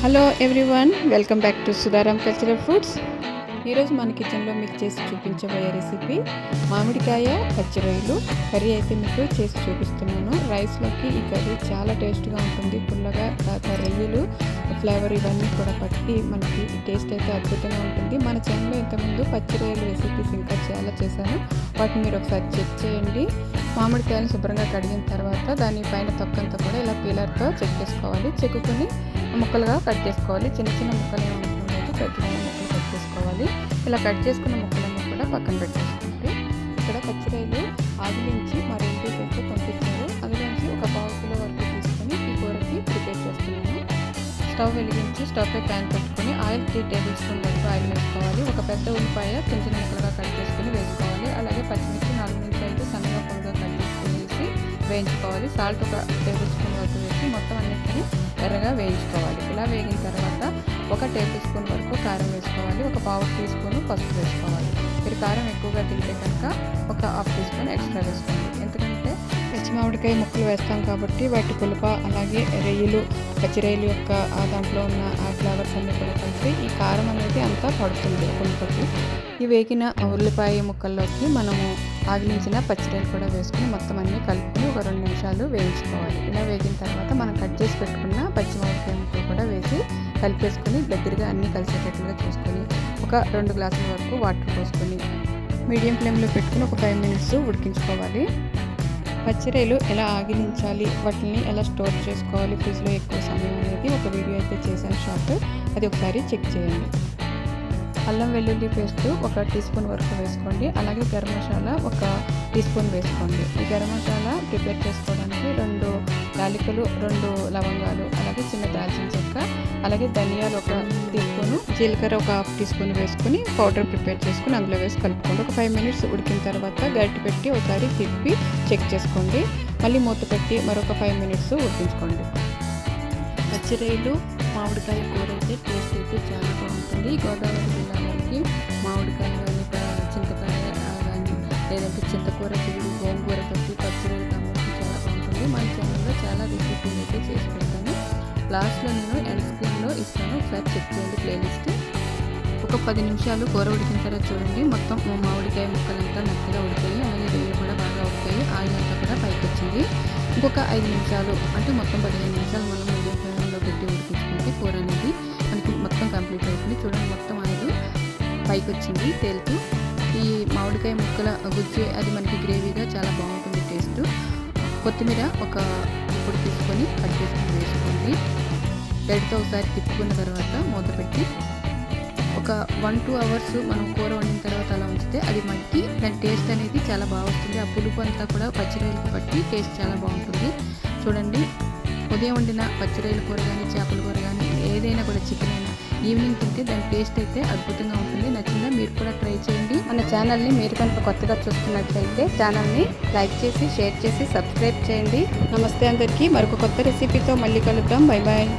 Hello everyone, welcome back to Sudharam cultural foods. ఈరోజు మన కిచెన్లో మీకు చేసి చూపించబోయే రెసిపీ మామిడికాయ పచ్చి రొయ్యలు కర్రీ అయితే మీకు చేసి చూపిస్తున్నాను. రైస్లోకి ఈ కర్రీ చాలా టేస్ట్గా ఉంటుంది. పుల్లగా రొయ్యలు ఫ్లేవర్ ఇవన్నీ కూడా పట్టి మనకి టేస్ట్ అయితే అద్భుతంగా ఉంటుంది. మన ఛానల్లో ఇంతకుముందు పచ్చి రొయ్యలు రెసిపీస్ ఇంకా చాలా చేశాను. వాటిని మీరు ఒకసారి చెక్ చేయండి. మామిడికాయలను శుభ్రంగా కడిగిన తర్వాత దాని పైన తొక్కంతా కూడా ఇలా పీలర్తో చెక్ చేసుకోవాలి. చెక్కుని ముక్కలుగా కట్ చేసుకోవాలి. చిన్న చిన్న ముక్కలు ఏమనుకున్నట్టు పెద్ద ముక్కలు కట్ చేసుకోవాలి. ఇలా కట్ చేసుకున్న ముక్కలన్నీ కూడా పక్కన పెట్టేసుకుంటే ఇక్కడ పచ్చిరాయలు ఆగిలించి మా రిలేటివ్స్ అయితే పంపించారు. అందులోంచి ఒక పావు కిలో వరకు తీసుకొని ఈ కూరకి ప్రిపేర్ చేస్తున్నాను. స్టవ్ వెలిగించి స్టవ్పై ప్యాన్ పెట్టుకొని ఆయిల్ 3 టేబుల్ స్పూన్ వరకు ఆయిల్ వేసుకోవాలి. ఒక పెద్ద ఉల్లిపాయ చిన్న చిన్న ముక్కలుగా కట్ చేసుకొని వేసుకోవాలి. అలాగే పచ్చిమిర్చి 4 నుంచి 5 సన్నగా పొడిగా కట్ చేసుకొని వేసి వేయించుకోవాలి. సాల్ట్ ఒక టేబుల్ స్పూన్ వరకు వేసి మొత్తం అన్నిటిని ఎర్రగా వేయించుకోవాలి. ఇలా వేగిన తర్వాత ఒక టేబుల్ స్పూన్ వరకు కారం వేసుకోవాలి. ఒక పావు టీ స్పూన్ పసుపు వేసుకోవాలి. మీరు కారం ఎక్కువగా తింటే కనుక ఒక హాఫ్ టీ స్పూన్ ఎక్స్ట్రా వేసుకోండి. ఎందుకంటే పచ్చి మామిడికాయ ముక్కలు వేస్తాం కాబట్టి వాటి పులుప అలాగే రొయ్యలు పచ్చి రొయ్యలు యొక్క దాంట్లో ఉన్న ఆ ఫ్లేవర్స్ అన్నీ కూడా కలిసి ఈ కారం అనేది అంతా పడుతుంది పులుపకి. ఈ వేగిన ఉల్లిపాయ ముక్కల్లోకి మనము ఆగిలించిన పచ్చిరొయ్యలు కూడా వేసుకుని మొత్తం అన్నీ కలుపుకొని ఒక 2 నిమిషాలు వేయించుకోవాలి. ఇలా వేగిన తర్వాత మనం కట్ చేసి పెట్టుకున్న పచ్చి మామిడికాయ ముక్కలు కూడా వేసి కలిపేసుకొని దగ్గరగా అన్నీ కలిసేటట్లుగా చూసుకొని ఒక 2 గ్లాసుల వరకు వాటర్ పోసుకొని మీడియం ఫ్లేమ్లో పెట్టుకుని ఒక 5 మినిట్స్ ఉడికించుకోవాలి. పచ్చిరొయ్యలు ఎలా ఆగిలించాలి, వాటిని ఎలా స్టోర్ చేసుకోవాలి ఫ్రిడ్జ్లో ఎక్కువ సమయం అనేది ఒక వీడియో అయితే చేశాను షార్ట్, అది ఒకసారి చెక్ చేయండి. అల్లం వెల్లుల్లి పేస్ట్ ఒక టీ స్పూన్ వరకు వేసుకోండి. అలాగే గరం మసాలా ఒక టీ స్పూన్ వేసుకోండి. ఈ గరం మసాలా ప్రిపేర్ చేసుకోవడానికి 2 యాలకులు 2 లవంగాలు అలాగే చిన్న దాల్చిన చెక్క అలాగే ధనియాలు ఒక టీ స్పూను జీలకర్ర ఒక హాఫ్ టీ స్పూన్ వేసుకుని పౌడర్ ప్రిపేర్ చేసుకుని అందులో వేసి కలుపుకోండి. ఒక 5 మినిట్స్ ఉడికిన తర్వాత గరిటె పెట్టి ఒకసారి తిప్పి చెక్ చేసుకోండి. మళ్ళీ మూత పెట్టి మరొక 5 మినిట్స్ ఉడికించుకోండి. పచ్చిరొయ్యలు మామిడికాయ కూర అయితే టేస్ట్ అయితే చాలా బాగుంటుంది. గోదావరి జిల్లాలోకి మామిడికాయ కానీ చింతకాయ కానీ లేదంటే చింతకూర చిగురు గోంగూర పెట్టి పచ్చిరొయ్యలు కాంబినేషన్ చాలా బాగుంటుంది. మన ఛానల్లో చాలా రెసిపీలు అయితే చేసి పెడతాను. లాస్ట్లో నేను ఎండ్ స్క్రీన్లో ఇస్తాను, ఒకసారి చెక్ చేయండి ప్లేలిస్ట్. ఒక 10 నిమిషాలు కూర ఉడికిన తర్వాత చూడండి మొత్తం మామిడికాయ ముక్కలంతా మెత్తగా ఉడికాయి. అలాగే రొయ్యలు కూడా బాగా ఉడికాయి. ఆయిల్ అంతా కూడా పైకి వచ్చింది. ఇంకొక 5 నిమిషాలు అంటే మొత్తం 15 నిమిషాలు మనం మీడియం ఫ్లేమ్లో పెట్టి ఉడికించుకుంటే కూర అనేది మనకి మొత్తం కంప్లీట్ అవుతుంది. చూడండి మొత్తం ఆయిల్ పైకి వచ్చింది తేలుతూ. ఈ మామిడికాయ ముక్కల గుజ్జు అది మనకి గ్రేవీగా చాలా బాగుంటుంది టేస్ట్. కొత్తిమీర ఒక ఇప్పుడు తీసుకొని కట్ చేసుకొని వేసుకోండి. గరిటెతో ఒకసారి తిప్పుకున్న తర్వాత మూత పెట్టి ఒక 1-2 అవర్స్ మనం కూర వండిన తర్వాత అలా ఉంచితే అది మగ్గి దాని టేస్ట్ అనేది చాలా బాగా వస్తుంది. ఆ పులుపు అంతా కూడా పచ్చిరొయ్యలకు పట్టి టేస్ట్ చాలా బాగుంటుంది. చూడండి ఉదయం వండిన పచ్చిరొయ్యల కూర కానీ చేపల కూర కానీ ఏదైనా కూడా చికెన్ అయినా ఈవినింగ్ తింటే దాని టేస్ట్ అయితే అద్భుతంగా ఉంటుంది. నచ్చిందా? మీరు కూడా ట్రై చేయండి. మన ఛానల్ని మీరు కనుక కొత్తగా చూస్తున్నట్లయితే ఛానల్ని లైక్ చేసి షేర్ చేసి సబ్స్క్రైబ్ చేయండి. నమస్తే అందరికీ. మరొక కొత్త రెసిపీతో మళ్ళీ కలుద్దాం. Bye bye.